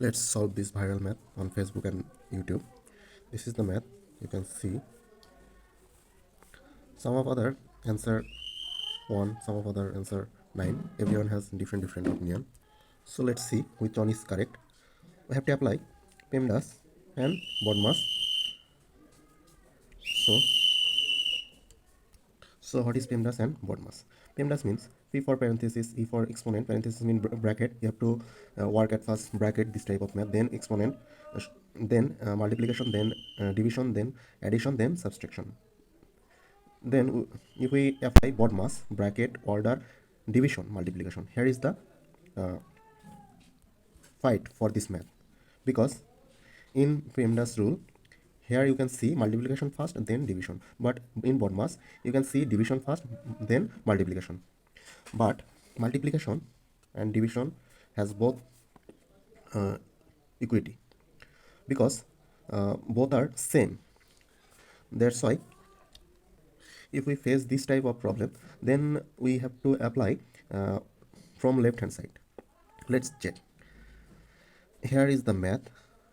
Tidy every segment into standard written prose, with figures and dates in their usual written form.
Let's solve this viral math on Facebook and YouTube. This is the math. You can see some of other answer 1, some of other answer 9. Everyone has different opinion. So let's see which one is correct. We have to apply PEMDAS and BODMAS. So, so what is PEMDAS and BODMAS? PEMDAS means P for parenthesis, E for exponent. Parenthesis means bracket. You have to work at first bracket, this type of math, then exponent, then multiplication, then division, then addition, then subtraction. Then if we apply BODMAS, bracket, order, division, multiplication, here is the uh, fight for this math, because in PEMDAS rule, here you can see multiplication first and then division, but in BODMAS you can see division first then multiplication. But multiplication and division has both equity, because both are same. That's why if we face this type of problem, then we have to apply from left hand side. Let's check. Here is the math.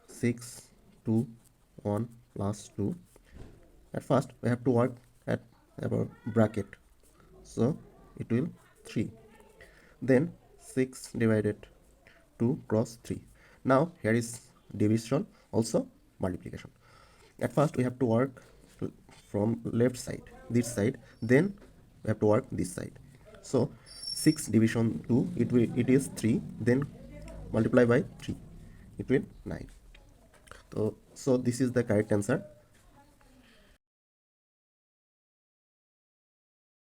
6 2 1 plus 2. At first we have to work at our bracket, so it will 3. Then 6 divided 2 cross 3. Now here is division, also multiplication. At first we have to work from left side, this side, then we have to work this side. So 6 division 2, it is 3, then multiply by 3, it will 9. So this is the correct answer.